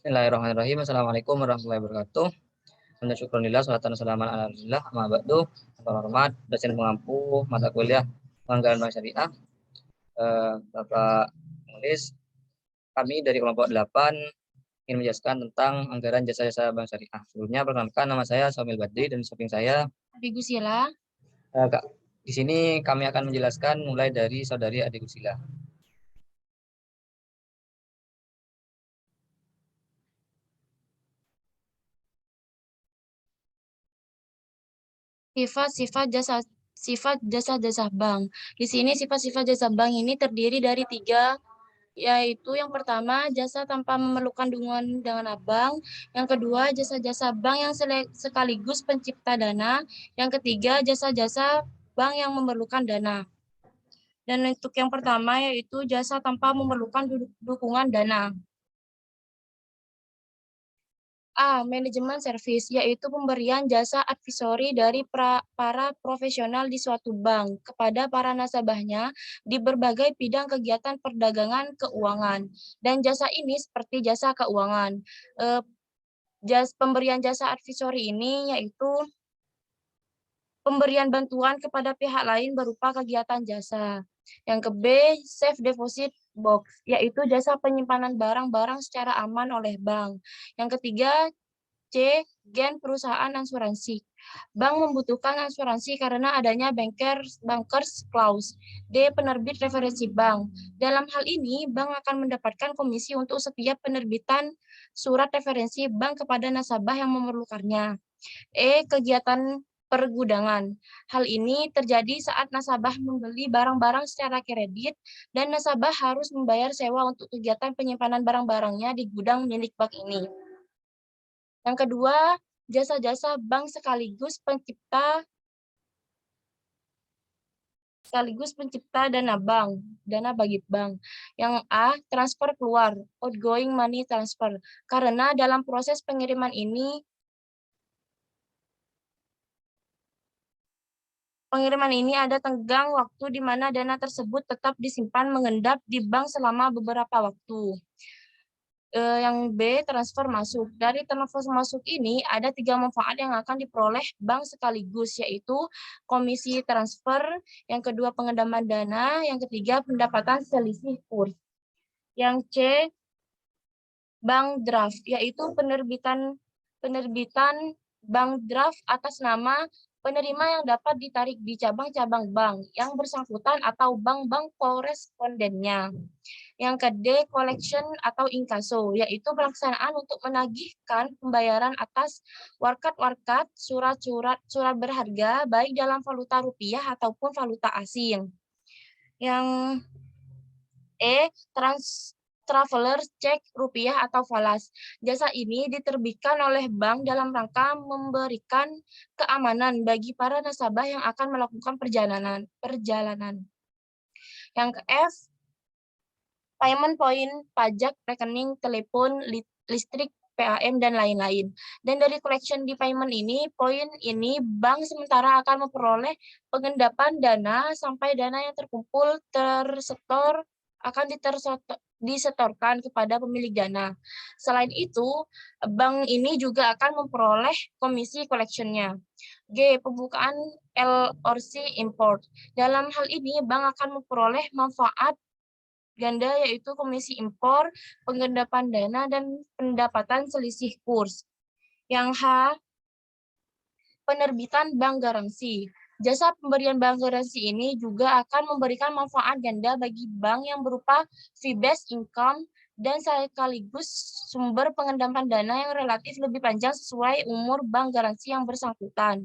Bismillahirrahmanirrahim. Assalamualaikum warahmatullahi wabarakatuh. Alhamdulillah, salatu wassalamu ala rasulillah, amma ba'du. Hormat, dosen pengampu mata kuliah Penganggaran Bank Syariah, Bapak Nulis, kami dari kelompok 8 ingin menjelaskan tentang anggaran jasa-jasa Bank Syariah. Sebelumnya, perkenalkan nama saya Somil Badri dan samping saya Adi Gusila. Di sini kami akan menjelaskan mulai dari saudari Adi Gusila. Sifat jasa bank. Di sini sifat-sifat jasa bank ini terdiri dari 3, yaitu yang pertama jasa tanpa memerlukan dukungan dengan abang, yang kedua jasa-jasa bank yang sekaligus pencipta dana, yang ketiga jasa-jasa bank yang memerlukan dana. Dan untuk yang pertama yaitu jasa tanpa memerlukan dukungan dana. A. Manajemen service, yaitu pemberian jasa advisory dari para profesional di suatu bank kepada para nasabahnya di berbagai bidang kegiatan perdagangan keuangan. Dan jasa ini seperti jasa keuangan. Pemberian jasa advisory ini yaitu pemberian bantuan kepada pihak lain berupa kegiatan jasa. Yang ke B, safe deposit box, yaitu jasa penyimpanan barang-barang secara aman oleh bank. Yang ketiga, C, gen perusahaan asuransi. Bank membutuhkan asuransi karena adanya bankers clause. D, penerbit referensi bank. Dalam hal ini, bank akan mendapatkan komisi untuk setiap penerbitan surat referensi bank kepada nasabah yang memerlukannya. E, kegiatan pergudangan. Hal ini terjadi saat nasabah membeli barang-barang secara kredit dan nasabah harus membayar sewa untuk kegiatan penyimpanan barang-barangnya di gudang milik bank ini. Yang kedua, jasa-jasa bank sekaligus pencipta dana bagi bank. Yang A, transfer keluar, outgoing money transfer. Karena dalam proses pengiriman ini ada tenggang waktu di mana dana tersebut tetap disimpan mengendap di bank selama beberapa waktu. Yang B, transfer masuk. Dari transfer masuk ini ada 3 manfaat yang akan diperoleh bank sekaligus, yaitu komisi transfer, yang kedua pengendaman dana, yang ketiga pendapatan selisih kurs. Yang C, bank draft, yaitu penerbitan bank draft atas nama penerima yang dapat ditarik di cabang-cabang bank yang bersangkutan atau bank-bank korespondennya. Yang kedua, collection atau inkaso, yaitu pelaksanaan untuk menagihkan pembayaran atas warkat-warkat surat berharga, baik dalam valuta rupiah ataupun valuta asing. Yang E, traveler cek rupiah atau falas. Jasa ini diterbitkan oleh bank dalam rangka memberikan keamanan bagi para nasabah yang akan melakukan perjalanan. Yang ke F, payment point, pajak, rekening, telepon, listrik, PAM, dan lain-lain. Dan dari collection di payment ini, poin ini bank sementara akan memperoleh pengendapan dana sampai dana yang terkumpul tersetor akan disetorkan kepada pemilik dana. Selain itu, bank ini juga akan memperoleh komisi collection-nya. G, pembukaan LOC import. Dalam hal ini, bank akan memperoleh manfaat ganda, yaitu komisi impor, pengendapan dana, dan pendapatan selisih kurs. Yang H, penerbitan bank garansi. Jasa pemberian bank garansi ini juga akan memberikan manfaat ganda bagi bank yang berupa fee-based income dan sekaligus sumber pengendapan dana yang relatif lebih panjang sesuai umur bank garansi yang bersangkutan.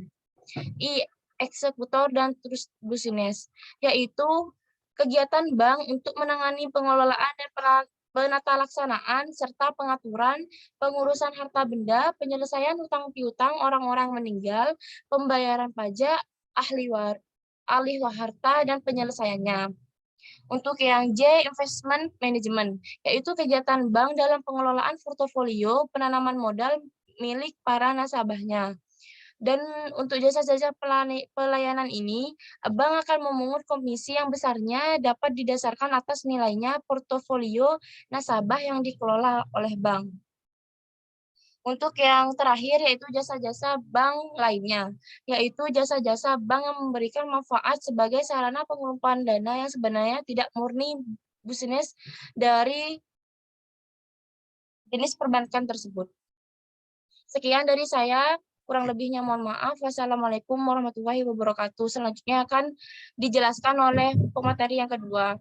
I, eksekutor dan trust business, yaitu kegiatan bank untuk menangani pengelolaan dan penatalaksanaan serta pengaturan, pengurusan harta benda, penyelesaian hutang piutang orang-orang meninggal, pembayaran pajak, alih harta, dan penyelesaiannya. Untuk yang J, investment management, yaitu kegiatan bank dalam pengelolaan portofolio penanaman modal milik para nasabahnya. Dan untuk jasa-jasa pelayanan ini, bank akan memungut komisi yang besarnya dapat didasarkan atas nilainya portofolio nasabah yang dikelola oleh bank. Untuk yang terakhir yaitu jasa-jasa bank lainnya, yaitu jasa-jasa bank yang memberikan manfaat sebagai sarana pengumpulan dana yang sebenarnya tidak murni bisnis dari jenis perbankan tersebut. Sekian dari saya, kurang lebihnya mohon maaf. Wassalamualaikum warahmatullahi wabarakatuh. Selanjutnya akan dijelaskan oleh pemateri yang kedua.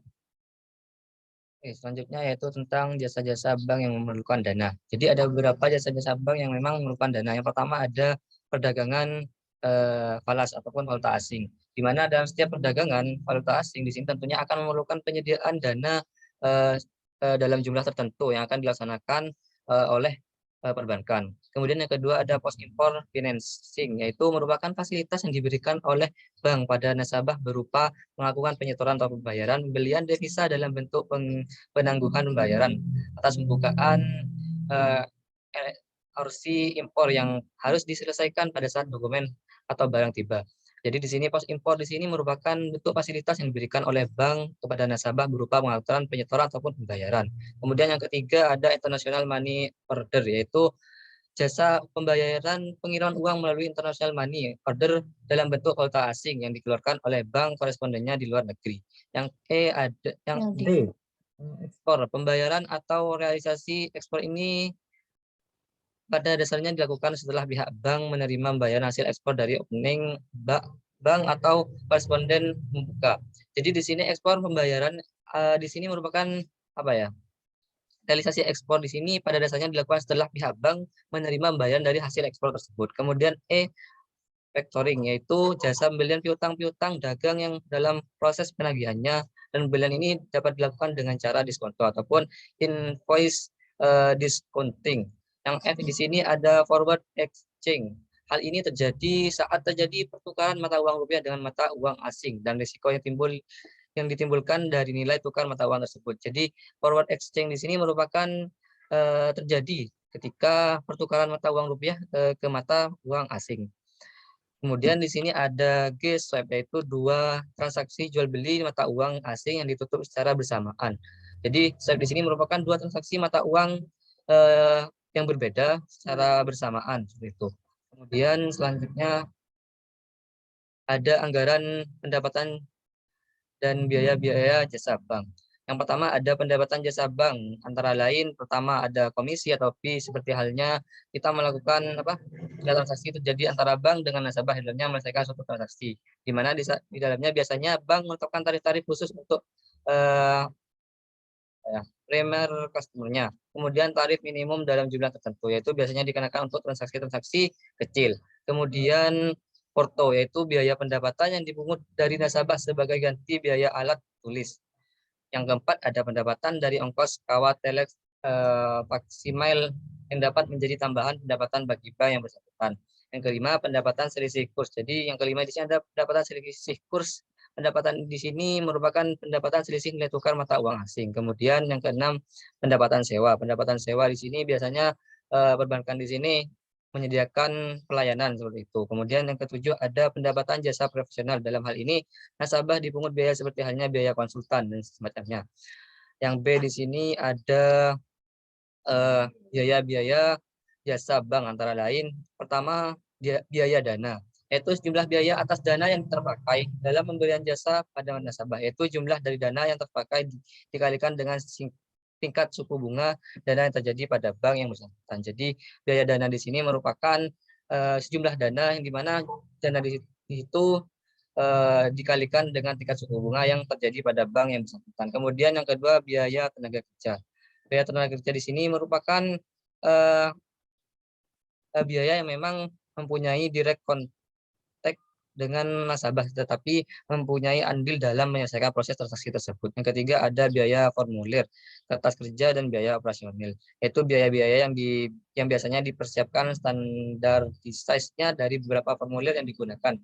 Oke, selanjutnya yaitu tentang jasa-jasa bank yang memerlukan dana. Jadi ada beberapa jasa-jasa bank yang memang memerlukan dana. Yang pertama ada perdagangan falas ataupun valuta asing. Di mana dalam setiap perdagangan valuta asing di sini tentunya akan memerlukan penyediaan dana dalam jumlah tertentu yang akan dilaksanakan oleh perbankan. Kemudian yang kedua ada post import financing, yaitu merupakan fasilitas yang diberikan oleh bank pada nasabah berupa melakukan penyetoran atau pembayaran pembelian devisa dalam bentuk penangguhan pembayaran atas pembukaan RC impor yang harus diselesaikan pada saat dokumen atau barang tiba. Jadi di sini pos impor di sini merupakan bentuk fasilitas yang diberikan oleh bank kepada nasabah berupa pengaturan penyetoran ataupun pembayaran. Kemudian yang ketiga ada international money order, yaitu jasa pembayaran pengiriman uang melalui international money order dalam bentuk valuta asing yang dikeluarkan oleh bank korespondennya di luar negeri. Yang ada yang D, ekspor pembayaran atau realisasi ekspor ini pada dasarnya dilakukan setelah pihak bank menerima pembayaran hasil ekspor dari opening bank atau koresponden membuka. Jadi di sini ekspor pembayaran di sini merupakan apa ya? Realisasi ekspor di sini pada dasarnya dilakukan setelah pihak bank menerima pembayaran dari hasil ekspor tersebut. Kemudian factoring, yaitu jasa pembelian piutang-piutang dagang yang dalam proses penagihannya, dan pembelian ini dapat dilakukan dengan cara diskonto ataupun invoice discounting. Yang F di sini ada forward exchange. Hal ini terjadi saat terjadi pertukaran mata uang rupiah dengan mata uang asing dan risiko yang ditimbulkan dari nilai tukar mata uang tersebut. Jadi forward exchange di sini merupakan terjadi ketika pertukaran mata uang rupiah ke mata uang asing. Kemudian di sini ada G-swap, yaitu dua transaksi jual beli mata uang asing yang ditutup secara bersamaan. Jadi swap di sini merupakan dua transaksi mata uang yang berbeda secara bersamaan seperti itu. Kemudian selanjutnya ada anggaran pendapatan dan biaya-biaya jasa bank. Yang pertama ada pendapatan jasa bank, antara lain pertama ada komisi atau fee, seperti halnya kita melakukan transaksi terjadi antara bank dengan nasabah di dalamnya menyelesaikan suatu transaksi, di mana di dalamnya biasanya bank menetapkan tarif-tarif khusus untuk primer customer-nya. Kemudian tarif minimum dalam jumlah tertentu, yaitu biasanya dikenakan untuk transaksi-transaksi kecil. Kemudian porto, yaitu biaya pendapatan yang dipungut dari nasabah sebagai ganti biaya alat tulis. Yang keempat ada pendapatan dari ongkos kawat telex maksimal yang dapat menjadi tambahan pendapatan bagi bank yang bersangkutan. Yang kelima pendapatan selisih kurs. Jadi yang kelima di sini ada pendapatan selisih kurs. Pendapatan di sini merupakan pendapatan selisih nilai tukar mata uang asing. Kemudian yang keenam pendapatan sewa. Pendapatan sewa di sini biasanya perbankan di sini menyediakan pelayanan seperti itu. Kemudian yang ketujuh ada pendapatan jasa profesional. Dalam hal ini nasabah dipungut biaya seperti halnya biaya konsultan dan semacamnya. Yang B di sini ada biaya-biaya jasa bank, antara lain pertama biaya dana, yaitu sejumlah biaya atas dana yang terpakai dalam pemberian jasa pada nasabah, yaitu jumlah dari dana yang terpakai dikalikan dengan tingkat suku bunga dana yang terjadi pada bank yang bersangkutan. Jadi biaya dana di sini merupakan sejumlah dana yang dimana dana di situ dikalikan dengan tingkat suku bunga yang terjadi pada bank yang bersangkutan. Kemudian yang kedua biaya tenaga kerja. Biaya tenaga kerja di sini merupakan biaya yang memang mempunyai direct contact dengan nasabah, tetapi mempunyai andil dalam menyelesaikan proses transaksi tersebut. Yang ketiga ada biaya formulir, kertas kerja, dan biaya operasional, yaitu biaya-biaya yang biasanya dipersiapkan standarisasinya dari beberapa formulir yang digunakan,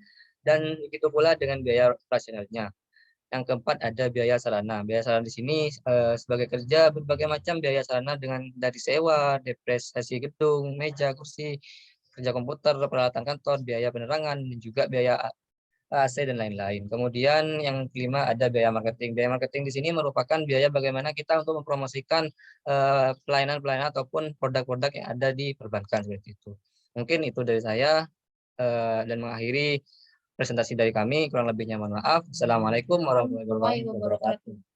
dan begitu pula dengan biaya operasionalnya. Yang keempat ada biaya sarana. Biaya sarana di sini sebagai kerja berbagai macam biaya sarana dari sewa, depresiasi gedung, meja, kursi, kerja komputer, peralatan kantor, biaya penerangan, dan juga biaya AC, dan lain-lain. Kemudian yang kelima ada biaya marketing. Biaya marketing di sini merupakan biaya bagaimana kita untuk mempromosikan pelayanan-pelayanan ataupun produk-produk yang ada di perbankan seperti itu. Mungkin itu dari saya dan mengakhiri presentasi dari kami. Kurang lebihnya mohon maaf. Assalamualaikum warahmatullahi wabarakatuh.